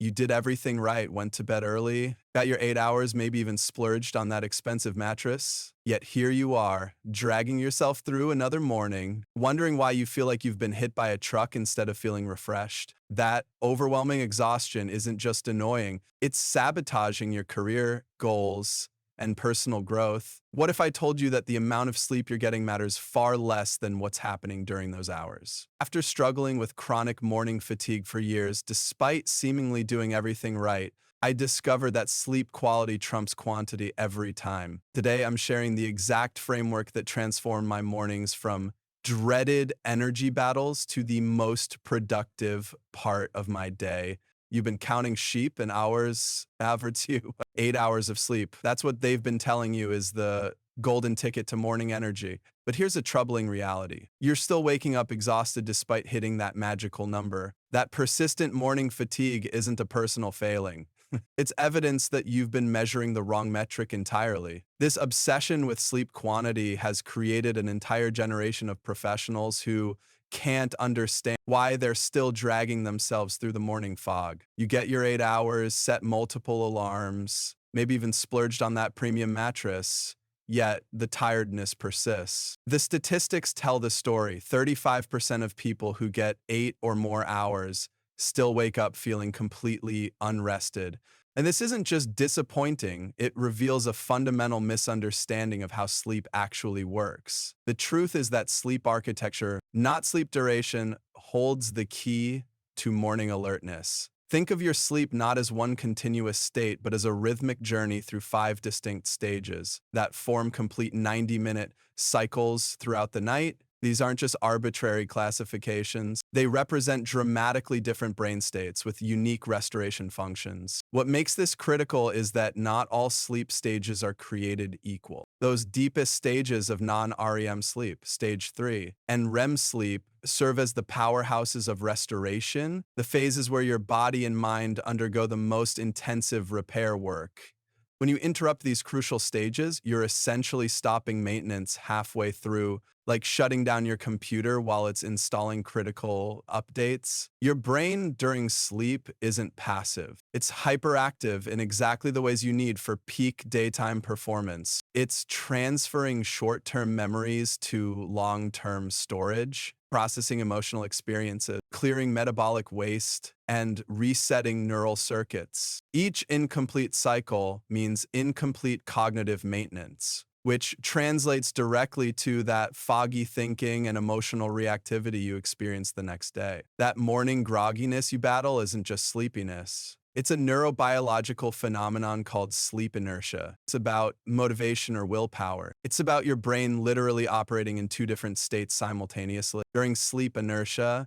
You did everything right, went to bed early, got your 8 hours, maybe even splurged on that expensive mattress. Yet here you are, dragging yourself through another morning, wondering why you feel like you've been hit by a truck instead of feeling refreshed. That overwhelming exhaustion isn't just annoying, it's sabotaging your career goals and personal growth. What if I told you that the amount of sleep you're getting matters far less than what's happening during those hours? After struggling with chronic morning fatigue for years, despite seemingly doing everything right, I discovered that sleep quality trumps quantity every time. Today, I'm sharing the exact framework that transformed my mornings from dreaded energy battles to the most productive part of my day. You've been counting sheep and hours average you 8 hours of sleep. That's what they've been telling you is the golden ticket to morning energy. But here's a troubling reality. You're still waking up exhausted despite hitting that magical number. That persistent morning fatigue isn't a personal failing. It's evidence that you've been measuring the wrong metric entirely. This obsession with sleep quantity has created an entire generation of professionals who can't understand why they're still dragging themselves through the morning fog. You get your 8 hours, set multiple alarms, maybe even splurged on that premium mattress, yet the tiredness persists. The statistics tell the story. 35% of people who get 8 or more hours still wake up feeling completely unrested. And this isn't just disappointing, it reveals a fundamental misunderstanding of how sleep actually works. The truth is that sleep architecture, not sleep duration, holds the key to morning alertness. Think of your sleep not as one continuous state, but as a rhythmic journey through 5 distinct stages that form complete 90-minute cycles throughout the night. These aren't just arbitrary classifications. They represent dramatically different brain states with unique restoration functions. What makes this critical is that not all sleep stages are created equal. Those deepest stages of non-REM sleep, stage 3, and REM sleep serve as the powerhouses of restoration, the phases where your body and mind undergo the most intensive repair work. When you interrupt these crucial stages, you're essentially stopping maintenance halfway through, like shutting down your computer while it's installing critical updates. Your brain during sleep isn't passive. It's hyperactive in exactly the ways you need for peak daytime performance. It's transferring short-term memories to long-term storage, processing emotional experiences, clearing metabolic waste, and resetting neural circuits. Each incomplete cycle means incomplete cognitive maintenance, which translates directly to that foggy thinking and emotional reactivity you experience the next day. That morning grogginess you battle isn't just sleepiness. It's a neurobiological phenomenon called sleep inertia. It's about motivation or willpower. It's about your brain literally operating in two different states simultaneously. During sleep inertia,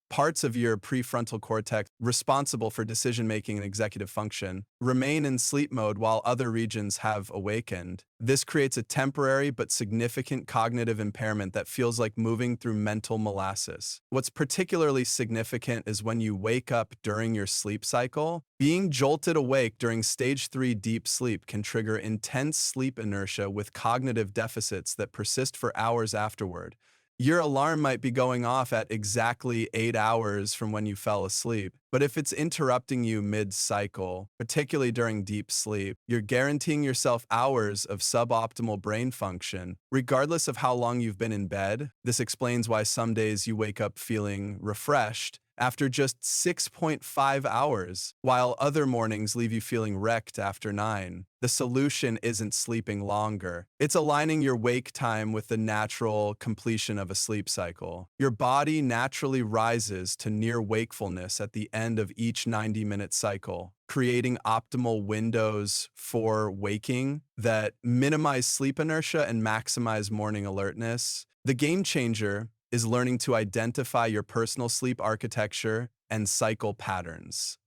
parts of your prefrontal cortex, responsible for decision-making and executive function, remain in sleep mode while other regions have awakened. This creates a temporary but significant cognitive impairment that feels like moving through mental molasses. What's particularly significant is when you wake up during your sleep cycle, being jolted awake during stage 3 deep sleep can trigger intense sleep inertia with cognitive deficits that persist for hours afterward. Your alarm might be going off at exactly 8 hours from when you fell asleep, but if it's interrupting you mid-cycle, particularly during deep sleep, you're guaranteeing yourself hours of suboptimal brain function, regardless of how long you've been in bed. This explains why some days you wake up feeling refreshed after just 6.5 hours, while other mornings leave you feeling wrecked after 9. The solution isn't sleeping longer. It's aligning your wake time with the natural completion of a sleep cycle. Your body naturally rises to near wakefulness at the end of each 90-minute cycle, creating optimal windows for waking that minimize sleep inertia and maximize morning alertness. The game changer is learning to identify your personal sleep architecture and cycle patterns.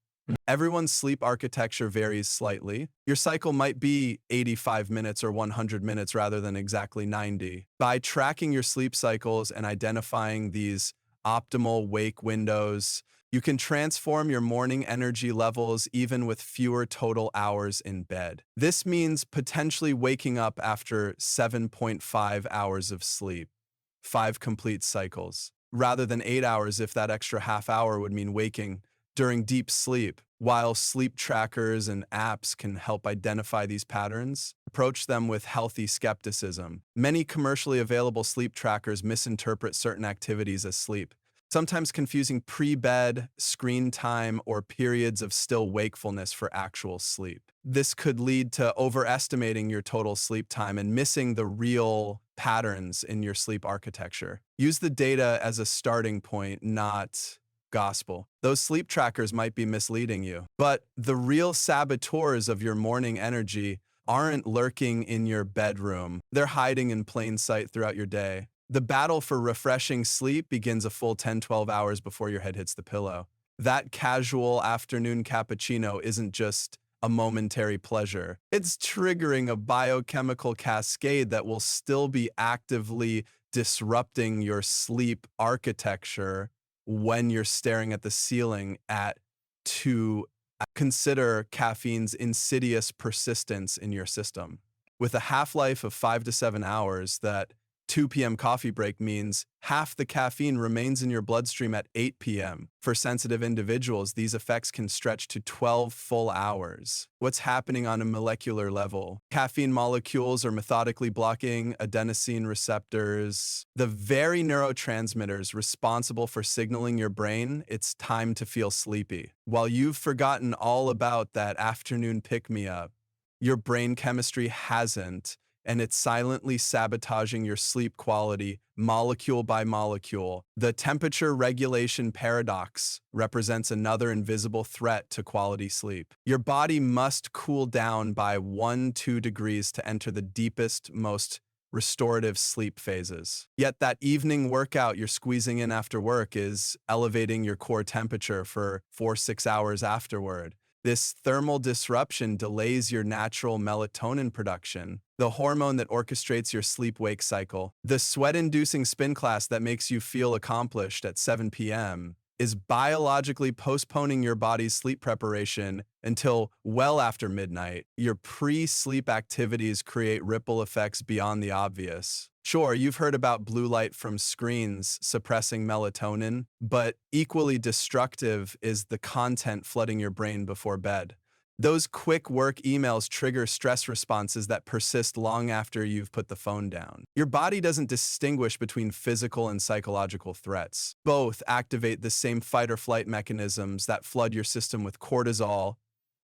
Everyone's sleep architecture varies slightly. Your cycle might be 85 minutes or 100 minutes rather than exactly 90. By tracking your sleep cycles and identifying these optimal wake windows, you can transform your morning energy levels even with fewer total hours in bed. This means potentially waking up after 7.5 hours of sleep, 5 complete cycles, rather than 8 hours if that extra half hour would mean waking during deep sleep. While sleep trackers and apps can help identify these patterns, approach them with healthy skepticism. Many commercially available sleep trackers misinterpret certain activities as sleep, sometimes confusing pre-bed, screen time, or periods of still wakefulness for actual sleep. This could lead to overestimating your total sleep time and missing the real patterns in your sleep architecture. Use the data as a starting point, not gospel. Those sleep trackers might be misleading you, but the real saboteurs of your morning energy aren't lurking in your bedroom. They're hiding in plain sight throughout your day. The battle for refreshing sleep begins a full 10-12 hours before your head hits the pillow. That casual afternoon cappuccino isn't just a momentary pleasure. It's triggering a biochemical cascade that will still be actively disrupting your sleep architecture when you're staring at the ceiling at 2. Consider caffeine's insidious persistence in your system. With a half-life of 5 to 7 hours, that 2 p.m. coffee break means half the caffeine remains in your bloodstream at 8 p.m. For sensitive individuals, these effects can stretch to 12 full hours. What's happening on a molecular level? Caffeine molecules are methodically blocking adenosine receptors, the very neurotransmitters responsible for signaling your brain it's time to feel sleepy. While you've forgotten all about that afternoon pick-me-up, your brain chemistry hasn't, and it's silently sabotaging your sleep quality molecule by molecule. The temperature regulation paradox represents another invisible threat to quality sleep. Your body must cool down by 1-2 degrees to enter the deepest, most restorative sleep phases. Yet that evening workout you're squeezing in after work is elevating your core temperature for 4-6 hours afterward. This thermal disruption delays your natural melatonin production, the hormone that orchestrates your sleep-wake cycle. The sweat-inducing spin class that makes you feel accomplished at 7 p.m. is biologically postponing your body's sleep preparation until well after midnight. Your pre-sleep activities create ripple effects beyond the obvious. Sure, you've heard about blue light from screens suppressing melatonin, but equally destructive is the content flooding your brain before bed. Those quick work emails trigger stress responses that persist long after you've put the phone down. Your body doesn't distinguish between physical and psychological threats. Both activate the same fight or flight mechanisms that flood your system with cortisol,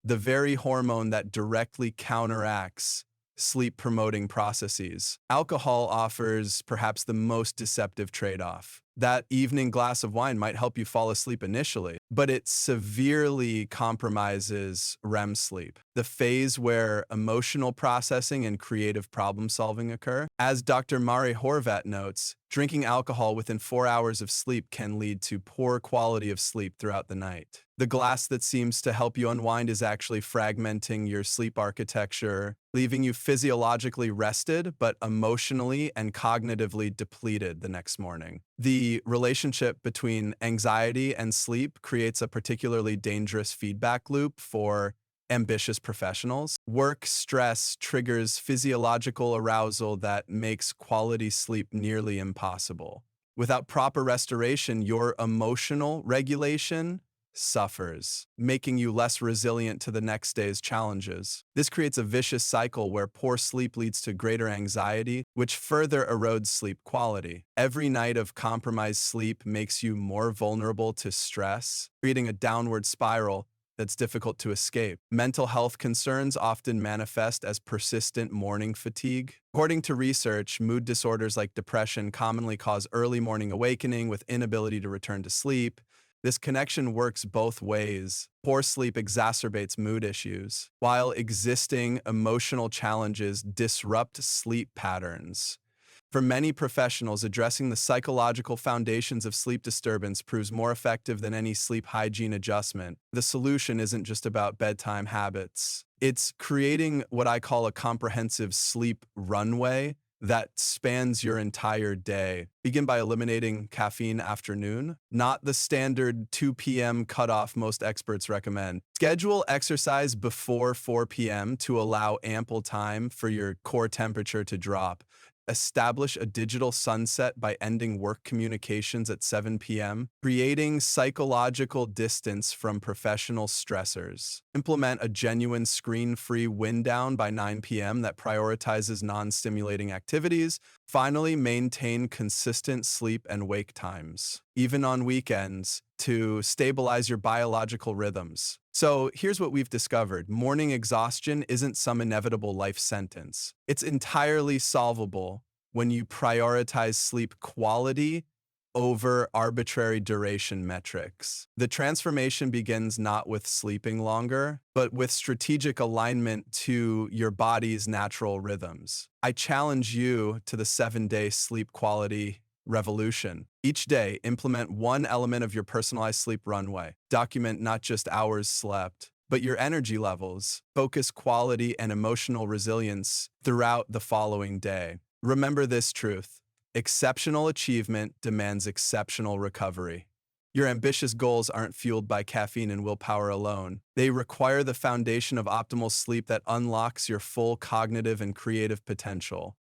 the very hormone that directly counteracts sleep-promoting processes. Alcohol offers perhaps the most deceptive trade-off. That evening glass of wine might help you fall asleep initially, but it severely compromises REM sleep, the phase where emotional processing and creative problem-solving occur. As Dr. Mari Horvat notes, drinking alcohol within 4 hours of sleep can lead to poor quality of sleep throughout the night. The glass that seems to help you unwind is actually fragmenting your sleep architecture, leaving you physiologically rested but emotionally and cognitively depleted the next morning. The relationship between anxiety and sleep creates a particularly dangerous feedback loop for ambitious professionals. Work stress triggers physiological arousal that makes quality sleep nearly impossible. Without proper restoration, your emotional regulation suffers, making you less resilient to the next day's challenges. This creates a vicious cycle where poor sleep leads to greater anxiety, which further erodes sleep quality. Every night of compromised sleep makes you more vulnerable to stress, creating a downward spiral that's difficult to escape. Mental health concerns often manifest as persistent morning fatigue. According to research, mood disorders like depression commonly cause early morning awakening with inability to return to sleep. This connection works both ways. Poor sleep exacerbates mood issues, while existing emotional challenges disrupt sleep patterns. For many professionals, addressing the psychological foundations of sleep disturbance proves more effective than any sleep hygiene adjustment. The solution isn't just about bedtime habits. It's creating what I call a comprehensive sleep runway that spans your entire day. Begin by eliminating caffeine afternoon, not the standard 2 p.m. cutoff most experts recommend. Schedule exercise before 4 p.m. to allow ample time for your core temperature to drop. Establish a digital sunset by ending work communications at 7 p.m., creating psychological distance from professional stressors. Implement a genuine screen-free wind down by 9 p.m. that prioritizes non-stimulating activities. Finally, maintain consistent sleep and wake times, even on weekends, to stabilize your biological rhythms. So here's what we've discovered. Morning exhaustion isn't some inevitable life sentence. It's entirely solvable when you prioritize sleep quality over arbitrary duration metrics. The transformation begins not with sleeping longer, but with strategic alignment to your body's natural rhythms. I challenge you to the 7-day sleep quality revolution. Each day, implement one element of your personalized sleep runway. Document not just hours slept, but your energy levels, focus quality, and emotional resilience throughout the following day. Remember this truth: exceptional achievement demands exceptional recovery. Your ambitious goals aren't fueled by caffeine and willpower alone. They require the foundation of optimal sleep that unlocks your full cognitive and creative potential.